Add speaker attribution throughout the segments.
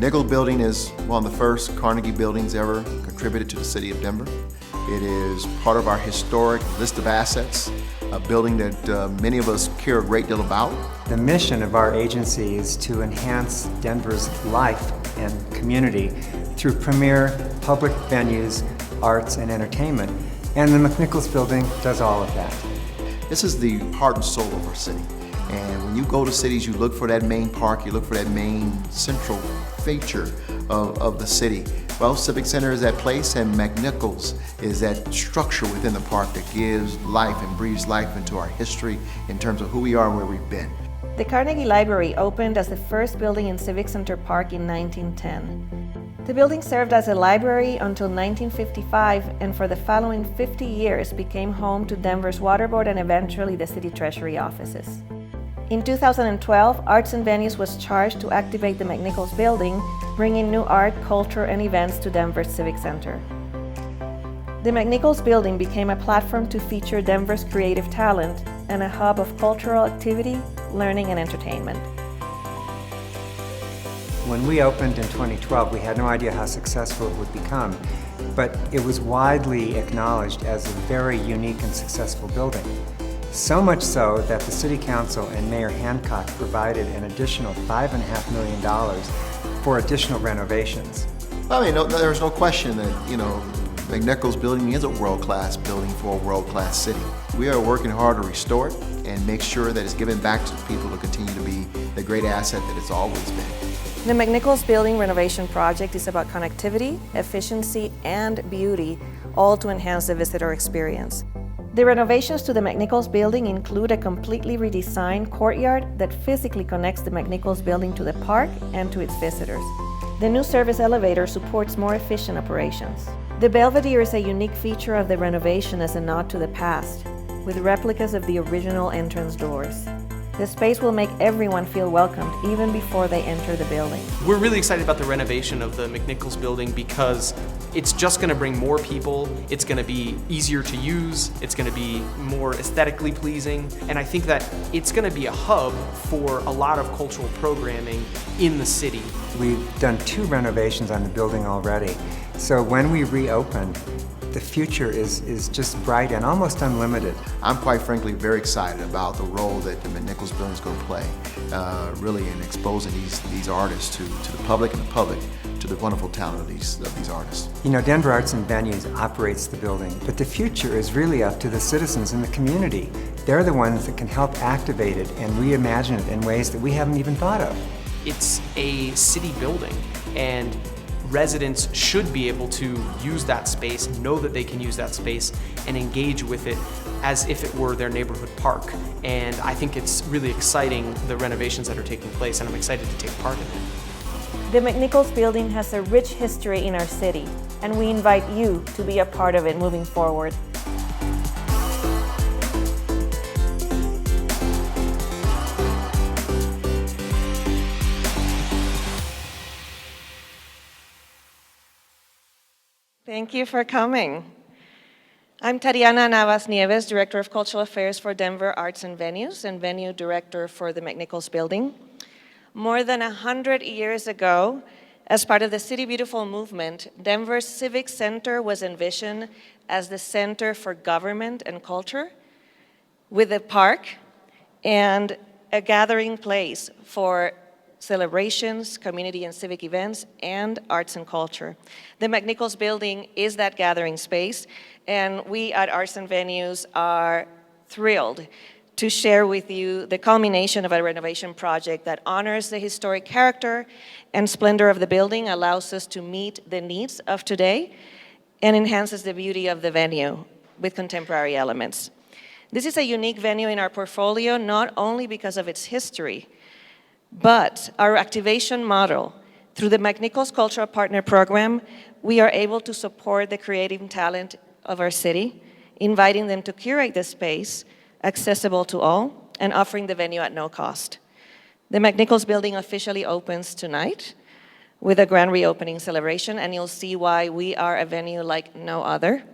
Speaker 1: McNichols Building is one of the first Carnegie buildings ever contributed to the city of Denver. It is part of our historic list of assets, a building that many of us care a great deal about.
Speaker 2: The mission of our agency is to enhance Denver's life and community through premier public venues, arts, and entertainment. And the McNichols Building does all of that.
Speaker 1: This is the heart and soul of our city. And when you go to cities, you look for that main park, you look for that main central feature of the city. Well, Civic Center is that place, and McNichols is that structure within the park that gives life and breathes life into our history in terms of who we are and where we've been.
Speaker 3: The Carnegie Library opened as the first building in Civic Center Park in 1910. The building served as a library until 1955, and for the following 50 years became home to Denver's Water Board and eventually the City Treasury offices. In 2012, Arts and Venues was charged to activate the McNichols Building, bringing new art, culture, and events to Denver's Civic Center. The McNichols Building became a platform to feature Denver's creative talent and a hub of cultural activity, learning, and entertainment.
Speaker 2: When we opened in 2012, we had no idea how successful it would become, but it was widely acknowledged as a very unique and successful building. So much so that the City Council and Mayor Hancock provided an additional $5.5 million for additional renovations.
Speaker 1: I mean, there's no question that, McNichols Building is a world-class building for a world-class city. We are working hard to restore it and make sure that it's given back to people to continue to be the great asset that it's always been.
Speaker 3: The McNichols Building renovation project is about connectivity, efficiency, and beauty, all to enhance the visitor experience. The renovations to the McNichols Building include a completely redesigned courtyard that physically connects the McNichols Building to the park and to its visitors. The new service elevator supports more efficient operations. The Belvedere is a unique feature of the renovation as a nod to the past, with replicas of the original entrance doors. The space will make everyone feel welcomed even before they enter the building.
Speaker 4: We're really excited about the renovation of the McNichols Building because it's just going to bring more people, it's going to be easier to use, it's going to be more aesthetically pleasing, and I think that it's going to be a hub for a lot of cultural programming in the city.
Speaker 2: We've done 2 renovations on the building already, so when we reopen, the future is just bright and almost unlimited.
Speaker 1: I'm quite frankly very excited about the role that the McNichols Building is going to play, really in exposing these artists to the public and the public to the wonderful talent of these artists.
Speaker 2: Denver Arts and Venues operates the building, but the future is really up to the citizens in the community. They're the ones that can help activate it and reimagine it in ways that we haven't even thought of.
Speaker 4: It's a city building, and residents should be able to use that space, know that they can use that space, and engage with it as if it were their neighborhood park. And I think it's really exciting, the renovations that are taking place, and I'm excited to take part in it.
Speaker 3: The McNichols Building has a rich history in our city, and we invite you to be a part of it moving forward. Thank you for coming. I'm Tatiana Navas Nieves, Director of Cultural Affairs for Denver Arts and Venues and Venue Director for the McNichols Building. More than 100 years ago, as part of the City Beautiful movement, Denver's Civic Center was envisioned as the center for government and culture, with a park and a gathering place for celebrations, community and civic events, and arts and culture. The McNichols Building is that gathering space, and we at Arts and Venues are thrilled to share with you the culmination of a renovation project that honors the historic character and splendor of the building, allows us to meet the needs of today, and enhances the beauty of the venue with contemporary elements. This is a unique venue in our portfolio, not only because of its history, but our activation model. Through the McNichols Cultural Partner Program, we are able to support the creative talent of our city, inviting them to curate the space, accessible to all, and offering the venue at no cost. The McNichols Building officially opens tonight with a grand reopening celebration, and you'll see why we are a venue like no other.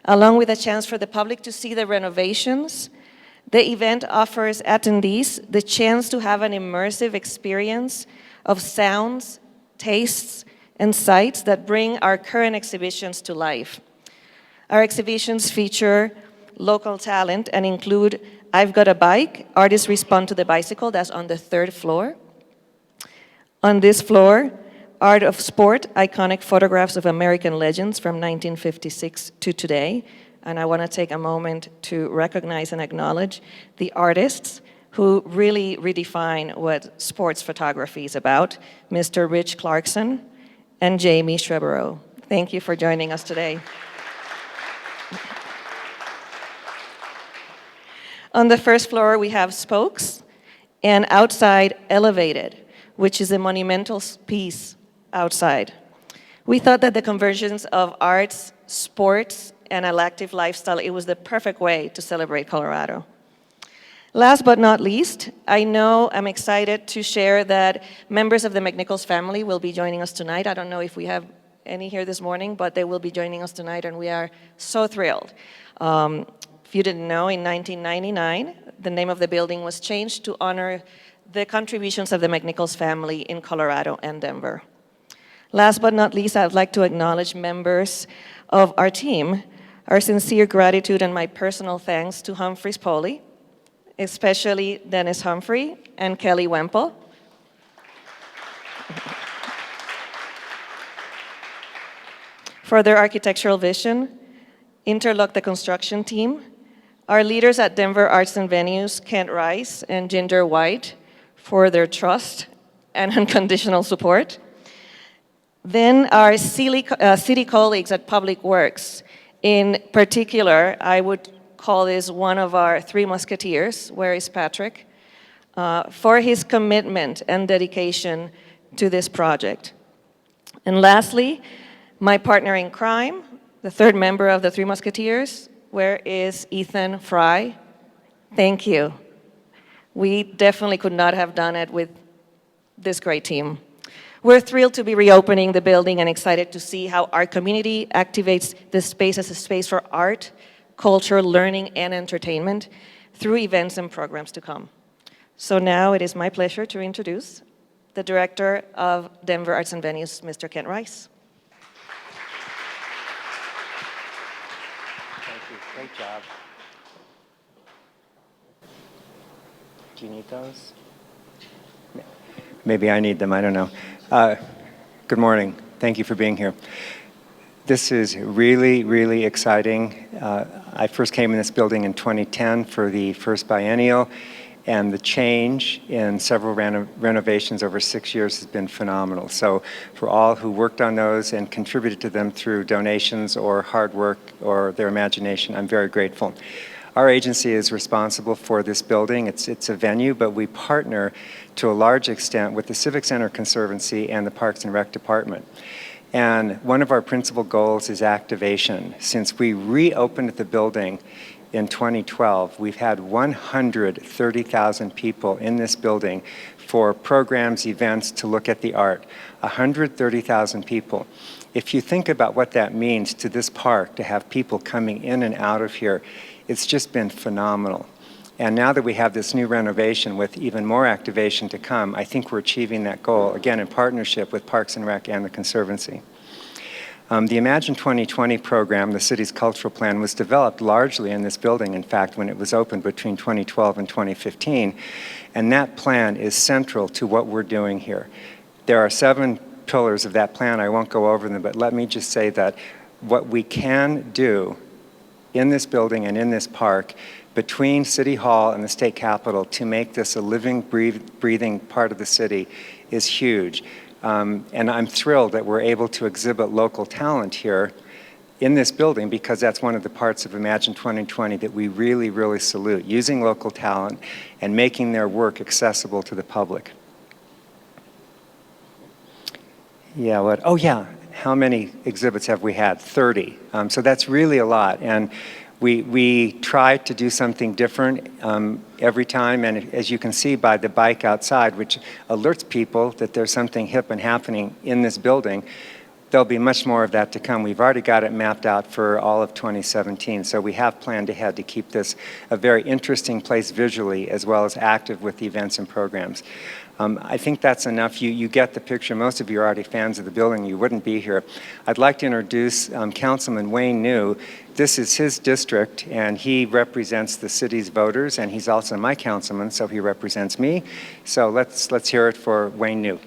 Speaker 3: Along with a chance for the public to see the renovations, the event offers attendees the chance to have an immersive experience of sounds, tastes, and sites that bring our current exhibitions to life. Our exhibitions feature local talent and include I've Got a Bike, Artists Respond to the Bicycle, that's on the 3rd floor. On this floor, Art of Sport, iconic photographs of American legends from 1956 to today. And I want to take a moment to recognize and acknowledge the artists who really redefine what sports photography is about, Mr. Rich Clarkson and Jamie Schrebero. Thank you for joining us today. On the 1st floor, we have Spokes, and outside, Elevated, which is a monumental piece outside. We thought that the convergence of arts, sports, and an active lifestyle, it was the perfect way to celebrate Colorado. Last but not least, I'm excited to share that members of the McNichols family will be joining us tonight. I don't know if we have any here this morning, but they will be joining us tonight, and we are so thrilled. If you didn't know, in 1999, the name of the building was changed to honor the contributions of the McNichols family in Colorado and Denver. Last but not least, I'd like to acknowledge members of our team. Our sincere gratitude and my personal thanks to Humphreys Poley, especially Dennis Humphrey and Kelly Wemple. For their architectural vision, Interlock the construction team, our leaders at Denver Arts and Venues, Kent Rice and Ginger White, for their trust and unconditional support. Then our city colleagues at Public Works. In particular, I would call this one of our 3 musketeers, where is Patrick, for his commitment and dedication to this project. And lastly, my partner in crime, the 3rd member of the 3 musketeers, where is Ethan Fry? Thank you. We definitely could not have done it with this great team. We're thrilled to be reopening the building and excited to see how our community activates this space as a space for art, culture, learning, and entertainment through events and programs to come. So now it is my pleasure to introduce the Director of Denver Arts and Venues, Mr. Kent Rice.
Speaker 2: Thank you. Great job. Do you need those? Maybe I need them. I don't know. Good morning. Thank you for being here. This is really, really exciting. I first came in this building in 2010 for the first biennial, and the change in several renovations over 6 years has been phenomenal. So for all who worked on those and contributed to them through donations or hard work or their imagination, I'm very grateful. Our agency is responsible for this building. It's a venue, but we partner to a large extent with the Civic Center Conservancy and the Parks and Rec Department. And one of our principal goals is activation. Since we reopened the building in 2012, we've had 130,000 people in this building for programs, events, to look at the art. 130,000 people. If you think about what that means to this park, to have people coming in and out of here, it's just been phenomenal. And now that we have this new renovation with even more activation to come, I think we're achieving that goal, again, in partnership with Parks and Rec and the Conservancy. The Imagine 2020 program, the city's cultural plan, was developed largely in this building, in fact, when it was opened between 2012 and 2015. And that plan is central to what we're doing here. There are 7 pillars of that plan. I won't go over them, but let me just say that what we can do in this building and in this park between City Hall and the state capitol to make this a living, breathing part of the city is huge. And I'm thrilled that we're able to exhibit local talent here in this building, because that's one of the parts of Imagine 2020 that we really, really salute, using local talent and making their work accessible to the public. Yeah, what? Oh, yeah. How many exhibits have we had? 30. So that's really a lot. And we try to do something different every time. And as you can see by the bike outside, which alerts people that there's something hip and happening in this building, there'll be much more of that to come. We've already got it mapped out for all of 2017, so we have planned ahead to keep this a very interesting place visually as well as active with the events and programs. I think that's enough. You get the picture. Most of you are already fans of the building. You wouldn't be here. I'd like to introduce Councilman Wayne New. This is his district, and he represents the city's voters, and he's also my councilman, so he represents me. So let's hear it for Wayne New.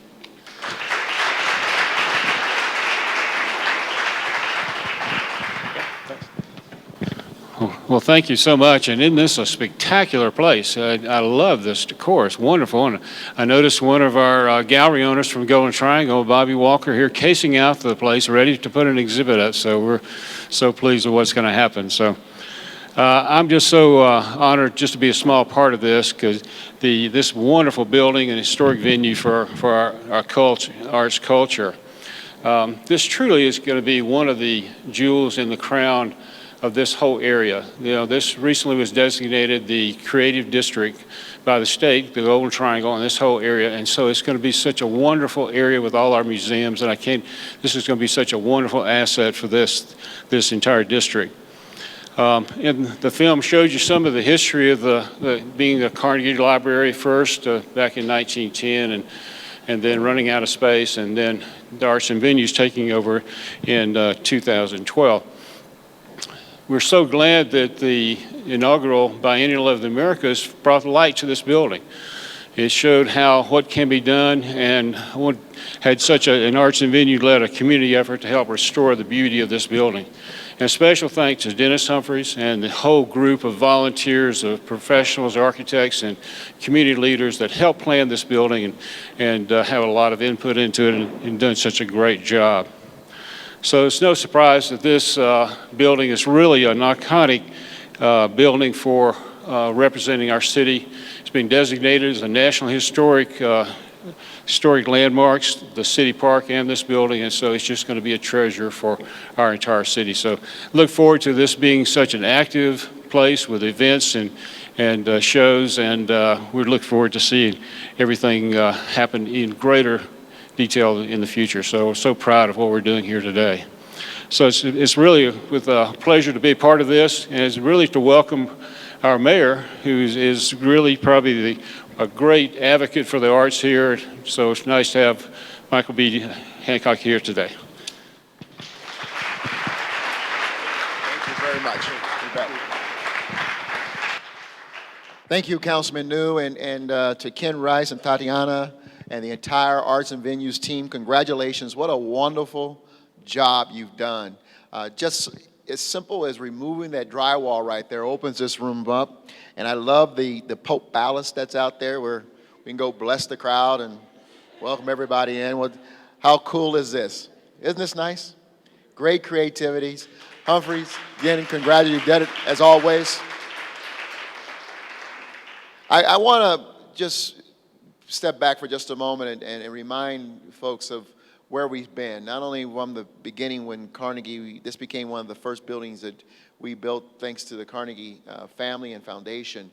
Speaker 5: Well, thank you so much. And isn't this a spectacular place? I love this decor. It's wonderful. And I noticed one of our gallery owners from Golden Triangle, Bobby Walker, here casing out the place, ready to put an exhibit up. So we're so pleased with what's going to happen. So I'm just so honored just to be a small part of this, because this wonderful building and historic venue for our culture, arts culture. This truly is going to be one of the jewels in the crown of this whole area. You know, this recently was designated the creative district by the state, the Golden Triangle, and this whole area. And so it's going to be such a wonderful area with all our museums, and this is going to be such a wonderful asset for this entire district. And the film shows you some of the history of being the Carnegie Library first, back in 1910, and then running out of space, and then the Arts and Venues taking over in 2012. We're so glad that the inaugural Biennial of the Americas brought light to this building. It showed what can be done, and had such an arts and venue led a community effort to help restore the beauty of this building. And a special thanks to Dennis Humphreys and the whole group of volunteers, of professionals, architects, and community leaders that helped plan this building and have a lot of input into it and done such a great job. So it's no surprise that this building is really an iconic building for representing our city. It's been designated as a National Historic Landmarks, the city park and this building, and so it's just going to be a treasure for our entire city. So look forward to this being such an active place with events and shows, and we look forward to seeing everything happen in greater detail in the future. So proud of what we're doing here today. So it's really with a pleasure to be a part of this, and it's really to welcome our mayor, who is really probably a great advocate for the arts here. So it's nice to have Michael B. Hancock here today.
Speaker 1: Thank you very much. Thank you, Councilman New, and to Ken Rice and Tatiana and the entire Arts and Venues team. Congratulations. What a wonderful job you've done. Just as simple as removing that drywall right there opens this room up. And I love the Pope ballast that's out there where we can go bless the crowd and welcome everybody in. How cool is this? Isn't this nice? Great creativities. Humphreys, again, congratulations. You did it as always. I want to just step back for just a moment and remind folks of where we've been. Not only from the beginning when Carnegie, this became one of the first buildings that we built thanks to the Carnegie family and foundation.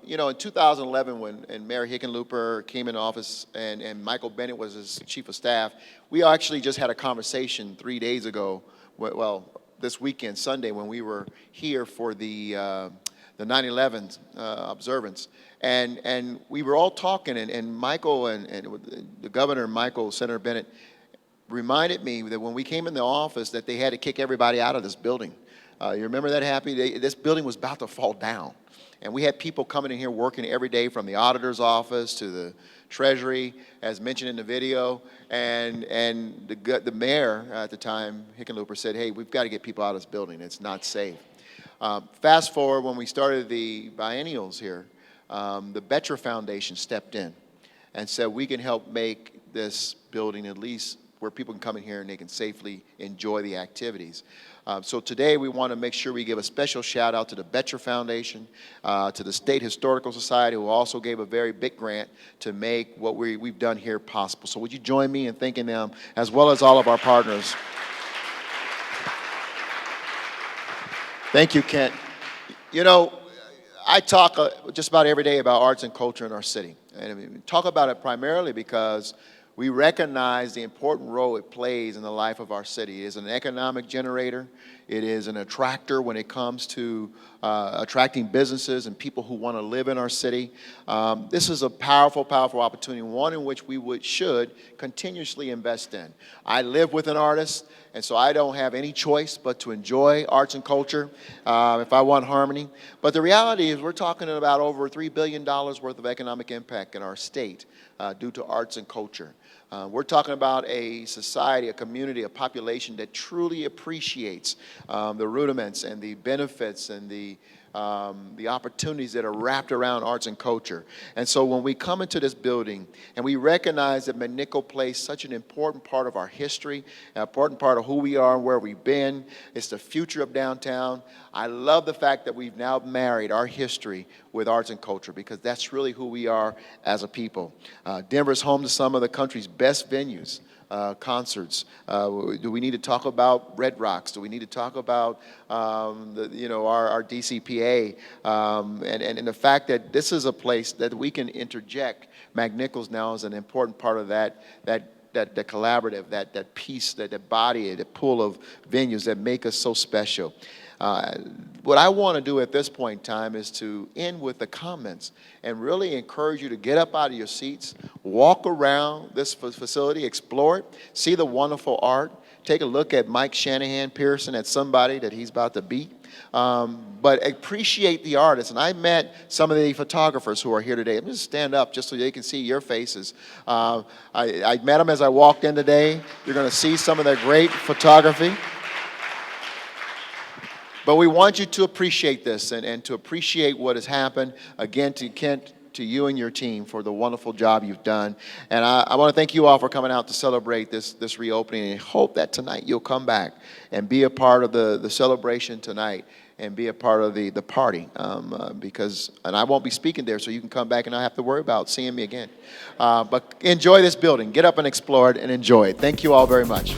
Speaker 1: You know, in 2011 when Mayor Hickenlooper came into office and Michael Bennett was his chief of staff, we actually just had a conversation 3 days ago, well, this weekend, Sunday, when we were here for the 9/11 observance. And we were all talking, and Michael and the governor, Michael, Senator Bennett, reminded me that when we came in the office that they had to kick everybody out of this building. You remember that happening? This building was about to fall down. And we had people coming in here working every day from the auditor's office to the treasury, as mentioned in the video. And the mayor at the time, Hickenlooper, said, hey, we've got to get people out of this building. It's not safe. Fast forward when we started the biennials here, the Betcher Foundation stepped in and said we can help make this building at least where people can come in here and they can safely enjoy the activities. So today we want to make sure we give a special shout out to the Betcher Foundation, to the State Historical Society, who also gave a very big grant to make what we've done here possible. So would you join me in thanking them, as well as all of our partners. Thank you, Kent. You know, I talk just about every day about arts and culture in our city. And I mean, talk about it primarily because We recognize the important role it plays in the life of our city. It is an economic generator. It is an attractor when it comes to attracting businesses and people who want to live in our city. This is a powerful, powerful opportunity, one in which we should continuously invest in. I live with an artist, and so I don't have any choice but to enjoy arts and culture if I want harmony. But the reality is we're talking about over $3 billion worth of economic impact in our state due to arts and culture. We're talking about a society, a community, a population that truly appreciates the rudiments and the benefits and the opportunities that are wrapped around arts and culture. And so when we come into this building and we recognize that McNichols plays such an important part of our history, an important part of who we are and where we've been, it's the future of downtown. I love the fact that we've now married our history with arts and culture, because that's really who we are as a people. Denver is home to some of the country's best venues. Concerts. Do we need to talk about Red Rocks? Do we need to talk about our DCPA? And the fact that this is a place that we can interject McNichols now as an important part of that collaborative, that piece, that body, that pool of venues that make us so special. What I want to do at this point in time is to end with the comments and really encourage you to get up out of your seats, walk around this facility, explore it, see the wonderful art, take a look at Mike Shanahan Pearson at somebody that he's about to beat. But appreciate the artists. And I met some of the photographers who are here today. I'm just stand up just so they can see your faces. I met them as I walked in today. You're going to see some of their great photography. But we want you to appreciate this and to appreciate what has happened. Again, to Kent, to you and your team for the wonderful job you've done. And I want to thank you all for coming out to celebrate this reopening. And hope that tonight you'll come back and be a part of the celebration tonight and be a part of the party. And I won't be speaking there, so you can come back and not have to worry about seeing me again. But enjoy this building. Get up and explore it and enjoy it. Thank you all very much.